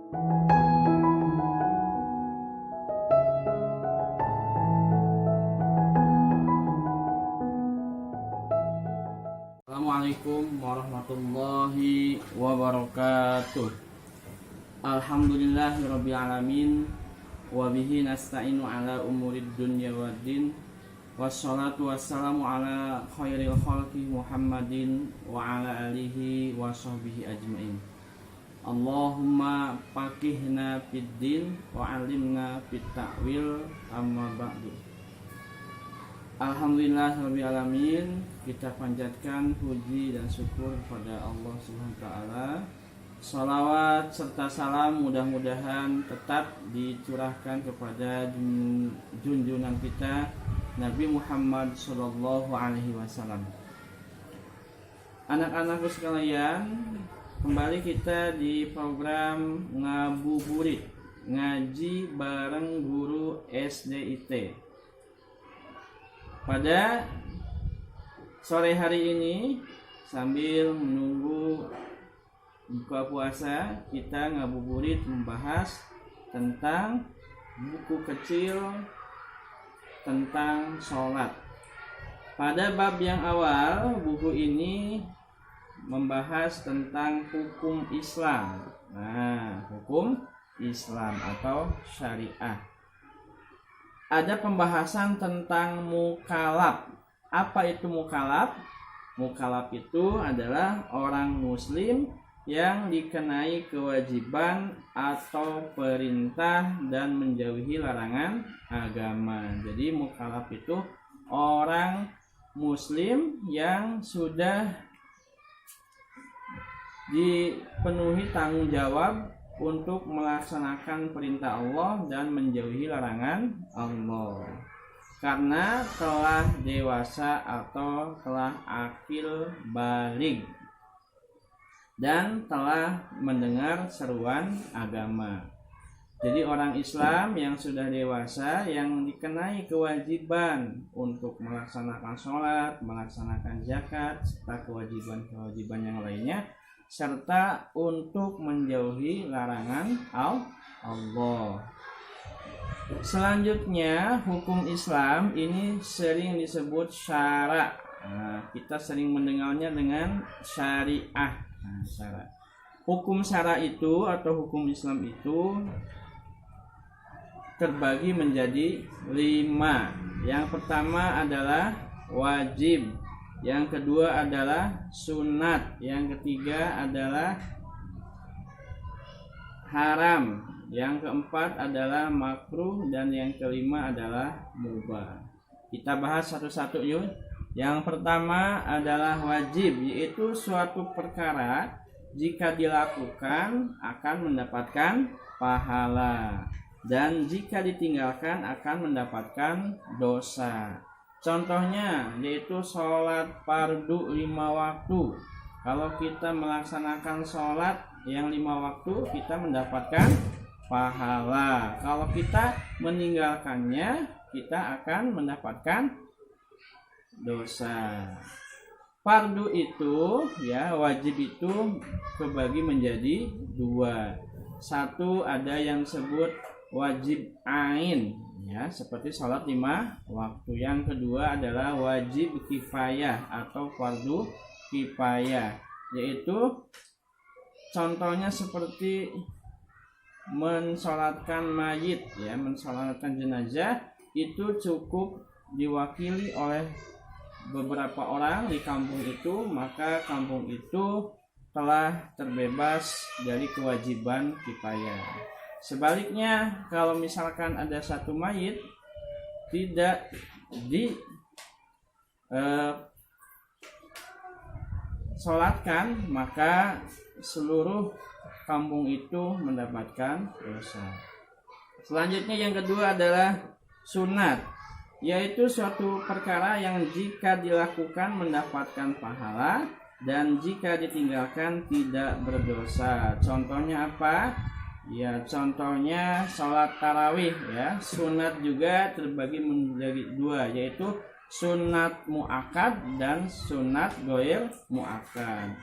Assalamualaikum warahmatullahi wabarakatuh. Alhamdulillahirabbil alamin wa bihi nasta'inu ala umurid dunya waddin. Wassalatu wassalamu ala khairil khalqi Muhammadin wa ala alihi wa sahbihi ajmain. Allahumma faqihna fid din wa 'allimna fit ta'wil, amma ba'du. Alhamdulillahirabbil alamin, kita panjatkan puji dan syukur kepada Allah Subhanahu wa taala. Salawat serta salam mudah-mudahan tetap dicurahkan kepada junjungan kita Nabi Muhammad sallallahu alaihi wasallam. Anak-anakku sekalian, kembali kita di program Ngabuburit, ngaji bareng guru SDIT. Pada sore hari ini, sambil menunggu buka puasa, kita ngabuburit membahas tentang buku kecil tentang sholat. Pada bab yang awal, buku ini membahas tentang hukum Islam. Nah, hukum Islam atau syariah. Ada pembahasan tentang mukalaf. Apa itu mukalaf? Mukalaf itu adalah orang muslim yang dikenai kewajiban atau perintah dan menjauhi larangan agama. Jadi mukalaf itu orang muslim yang sudah dipenuhi tanggung jawab untuk melaksanakan perintah Allah dan menjauhi larangan Allah, karena telah dewasa atau telah akil baligh dan telah mendengar seruan agama. Jadi orang Islam yang sudah dewasa yang dikenai kewajiban untuk melaksanakan sholat, melaksanakan zakat, serta kewajiban-kewajiban yang lainnya, serta untuk menjauhi larangan Allah. Selanjutnya, hukum Islam ini sering disebut syara. Nah, kita sering mendengarnya dengan syariah. Nah, syara. Hukum syara itu atau hukum Islam itu terbagi menjadi 5. Yang pertama adalah wajib. Yang kedua adalah sunat. Yang ketiga adalah haram. Yang keempat adalah makruh. Dan yang kelima adalah mubah. Kita bahas satu-satu yuk. Yang pertama adalah wajib, yaitu suatu perkara jika dilakukan akan mendapatkan pahala, dan jika ditinggalkan akan mendapatkan dosa. Contohnya yaitu sholat fardu 5 waktu. Kalau kita melaksanakan sholat yang 5 waktu, kita mendapatkan pahala. Kalau kita meninggalkannya, kita akan mendapatkan dosa. Fardu itu ya, wajib itu kebagi menjadi 2. Satu ada yang disebut wajib ain, ya, seperti sholat 5 waktu. Yang kedua adalah wajib kifayah atau fardu kifayah, yaitu contohnya seperti mensolatkan mayit, ya, mensolatkan jenazah itu cukup diwakili oleh beberapa orang di kampung itu, maka kampung itu telah terbebas dari kewajiban kifayah. Sebaliknya, kalau misalkan ada satu mayit tidak disolatkan, maka seluruh kampung itu mendapatkan dosa. Selanjutnya yang kedua adalah sunat, yaitu suatu perkara yang jika dilakukan mendapatkan pahala dan jika ditinggalkan tidak berdosa. Contohnya apa? Ya, contohnya sholat tarawih, ya. Sunat juga terbagi menjadi 2, yaitu sunat muakkad dan sunat ghair muakkad.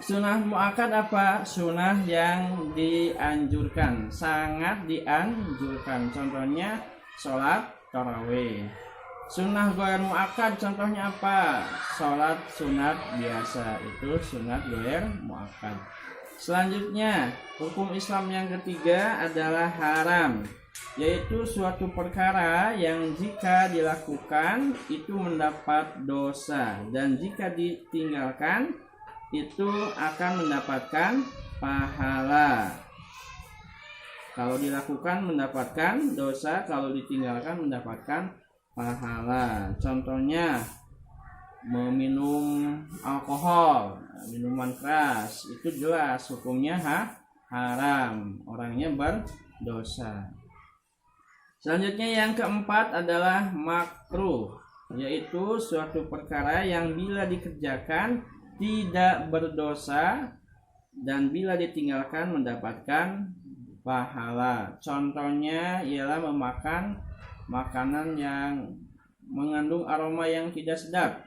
Sunnah muakkad apa? Sunnah yang dianjurkan, sangat dianjurkan. Contohnya sholat tarawih. Sunnah ghair muakkad contohnya apa? Sholat sunat biasa, itu sunat ghair muakkad. Selanjutnya, hukum Islam yang ketiga adalah haram, yaitu suatu perkara yang jika dilakukan itu mendapat dosa, dan jika ditinggalkan itu akan mendapatkan pahala. Kalau dilakukan mendapatkan dosa, kalau ditinggalkan mendapatkan pahala. Contohnya meminum alkohol, minuman keras, itu jelas hukumnya haram, orangnya berdosa. Selanjutnya yang keempat adalah makruh, yaitu suatu perkara yang bila dikerjakan tidak berdosa dan bila ditinggalkan mendapatkan pahala. Contohnya ialah memakan makanan yang mengandung aroma yang tidak sedap.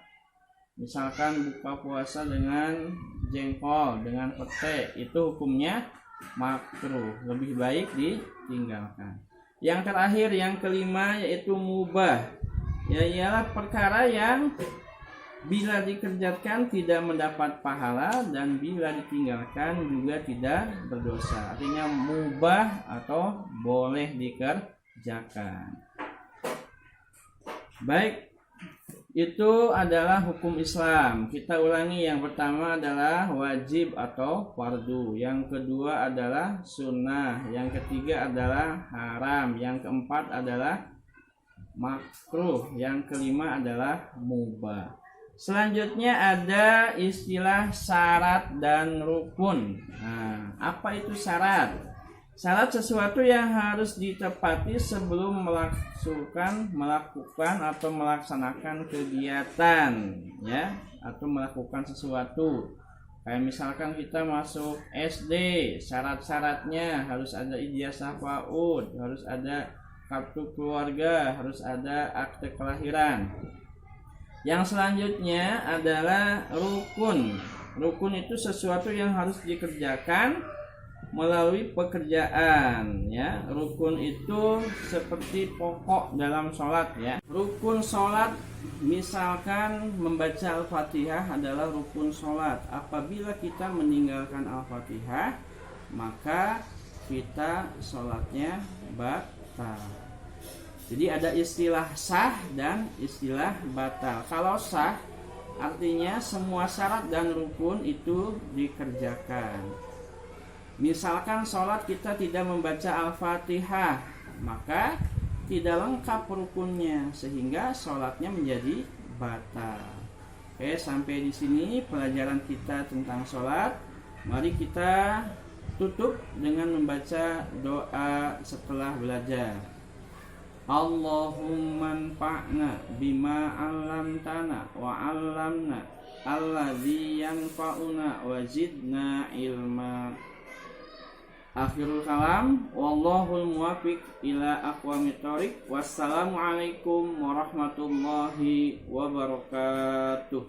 Misalkan buka puasa dengan jengkol, dengan pete, itu hukumnya makruh, lebih baik ditinggalkan. Yang terakhir, yang kelima, yaitu mubah, ialah perkara yang bila dikerjakan tidak mendapat pahala dan bila ditinggalkan juga tidak berdosa. Artinya mubah atau boleh dikerjakan. Baik, itu adalah hukum Islam. Kita ulangi, yang pertama adalah wajib atau fardu, yang kedua adalah sunnah, yang ketiga adalah haram, yang keempat adalah makruh, yang kelima adalah mubah. Selanjutnya ada istilah syarat dan rukun. Nah, apa itu syarat? Syarat sesuatu yang harus ditepati sebelum melakukan atau melaksanakan kegiatan, ya, atau melakukan sesuatu. Kayak misalkan kita masuk SD, syarat-syaratnya harus ada ijazah PAUD, harus ada kartu keluarga, harus ada akte kelahiran. Yang selanjutnya adalah rukun. Rukun itu sesuatu yang harus dikerjakan melalui pekerjaan, ya. Rukun itu seperti pokok dalam sholat, ya. Rukun sholat, misalkan membaca Al-Fatihah adalah rukun sholat. Apabila kita meninggalkan Al-Fatihah, maka kita sholatnya batal. Jadi ada istilah sah dan istilah batal. Kalau sah artinya semua syarat dan rukun itu dikerjakan. Misalkan sholat kita tidak membaca Al-Fatihah, maka tidak lengkap rukunnya sehingga sholatnya menjadi batal. Oke, sampai di sini pelajaran kita tentang sholat. Mari kita tutup dengan membaca doa setelah belajar. Allahumma anfa'na bima 'allamtana wa 'allamna alladzi yanfa'una wa zidna ilma. Akhirul kalam, wallahul muwaffiq ila aqwamit thoriq. Wassalamualaikum warahmatullahi wabarakatuh.